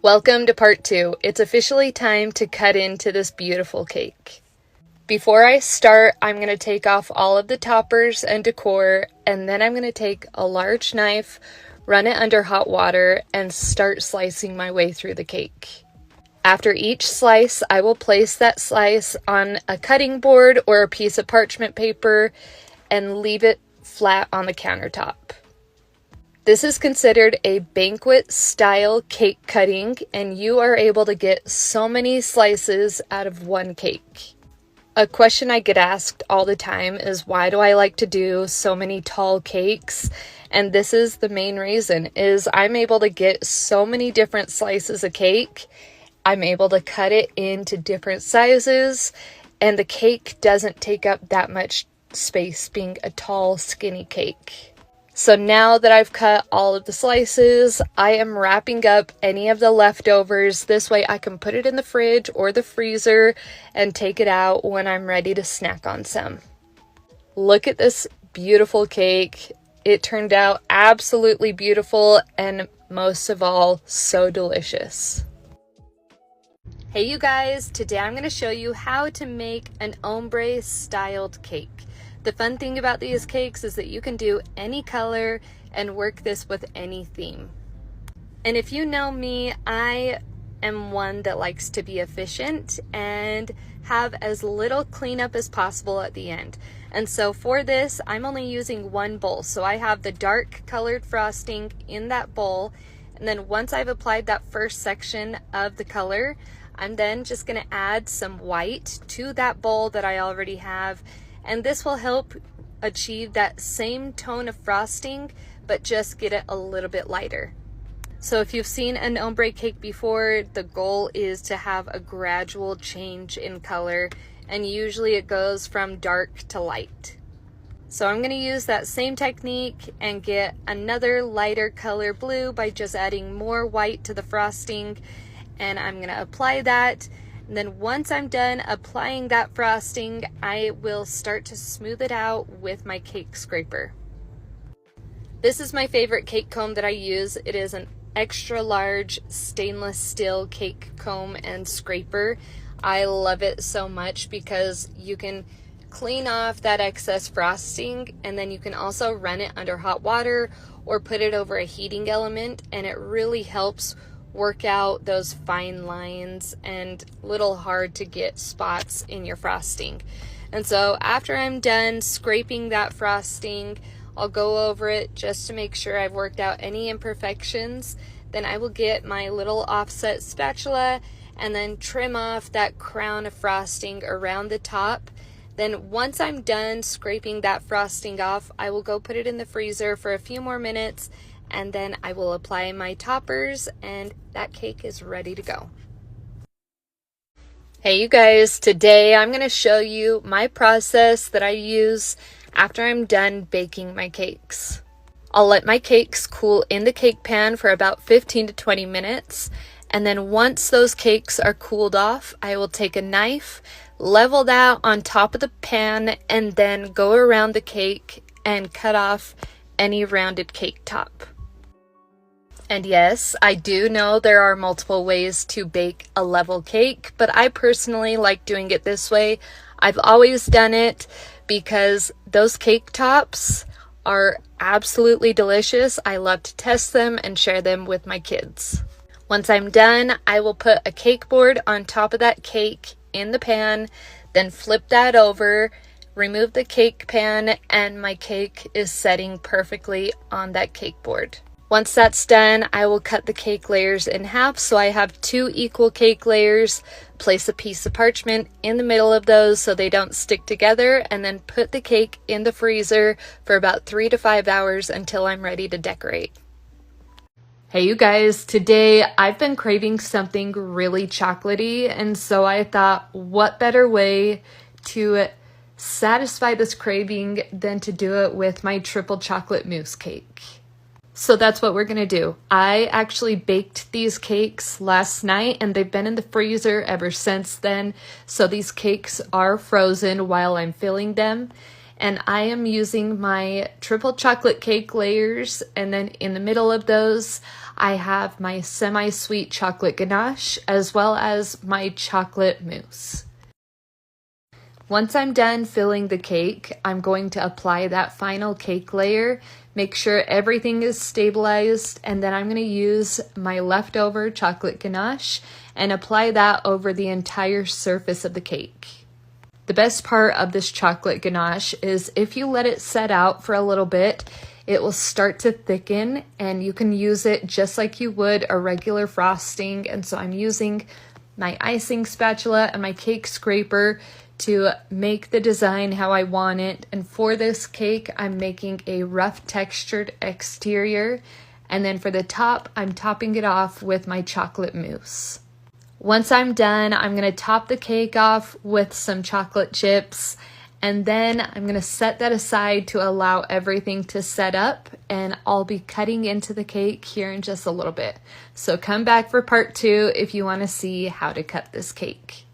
Welcome to part 2. It's officially time to cut into this beautiful cake. Before I start, I'm going to take off all of the toppers and decor, and then I'm going to take a large knife, run it under hot water, and start slicing my way through the cake. After each slice, I will place that slice on a cutting board or a piece of parchment paper and leave it flat on the countertop. This is considered a banquet style cake cutting, and you are able to get so many slices out of one cake. A question I get asked all the time is, why do I like to do so many tall cakes? And this is the main reason, is I'm able to get so many different slices of cake. I'm able to cut it into different sizes, and the cake doesn't take up that much space being a tall, skinny cake. So now that I've cut all of the slices, I am wrapping up any of the leftovers. This way I can put it in the fridge or the freezer and take it out when I'm ready to snack on some. Look at this beautiful cake. It turned out absolutely beautiful and most of all, so delicious. Hey you guys, today I'm going to show you how to make an ombre styled cake. The fun thing about these cakes is that you can do any color and work this with any theme. And if you know me, I am one that likes to be efficient and have as little cleanup as possible at the end. And so for this, I'm only using one bowl. So I have the dark colored frosting in that bowl. And then once I've applied that first section of the color, I'm then just going to add some white to that bowl that I already have. And this will help achieve that same tone of frosting, but just get it a little bit lighter. So if you've seen an ombre cake before, the goal is to have a gradual change in color, and usually it goes from dark to light. So I'm going to use that same technique and get another lighter color blue by just adding more white to the frosting, and I'm going to apply that. And then once I'm done applying that frosting, I will start to smooth it out with my cake scraper. This is my favorite cake comb that I use. It is an extra large stainless steel cake comb and scraper. I love it so much because you can clean off that excess frosting, and then you can also run it under hot water or put it over a heating element, and it really helps work out those fine lines and little hard to get spots in your frosting. And so after I'm done scraping that frosting, I'll go over it just to make sure I've worked out any imperfections. Then I will get my little offset spatula and then trim off that crown of frosting around the top. Then once I'm done scraping that frosting off, I will go put it in the freezer for a few more minutes, and then I will apply my toppers, and that cake is ready to go. Hey you guys, today I'm going to show you my process that I use after I'm done baking my cakes. I'll let my cakes cool in the cake pan for about 15 to 20 minutes, and then once those cakes are cooled off, I will take a knife, level that on top of the pan, and then go around the cake and cut off any rounded cake top. And yes, I do know there are multiple ways to bake a level cake, but I personally like doing it this way. I've always done it because those cake tops are absolutely delicious. I love to test them and share them with my kids. Once I'm done, I will put a cake board on top of that cake in the pan, then flip that over, remove the cake pan, and my cake is setting perfectly on that cake board. Once that's done, I will cut the cake layers in half so I have 2 equal cake layers, place a piece of parchment in the middle of those so they don't stick together, and then put the cake in the freezer for about 3 to 5 hours until I'm ready to decorate. Hey you guys, today I've been craving something really chocolatey, and so I thought, what better way to satisfy this craving than to do it with my triple chocolate mousse cake. So that's what we're gonna do. I actually baked these cakes last night and they've been in the freezer ever since then. So these cakes are frozen while I'm filling them. And I am using my triple chocolate cake layers, and then in the middle of those I have my semi-sweet chocolate ganache as well as my chocolate mousse. Once I'm done filling the cake, I'm going to apply that final cake layer, make sure everything is stabilized, and then I'm going to use my leftover chocolate ganache and apply that over the entire surface of the cake. The best part of this chocolate ganache is if you let it set out for a little bit, it will start to thicken and you can use it just like you would a regular frosting. And so I'm using my icing spatula and my cake scraper to make the design how I want it. And for this cake, I'm making a rough textured exterior. And then for the top, I'm topping it off with my chocolate mousse. Once I'm done, I'm going to top the cake off with some chocolate chips. And then I'm going to set that aside to allow everything to set up, and I'll be cutting into the cake here in just a little bit. So come back for part 2 if you want to see how to cut this cake.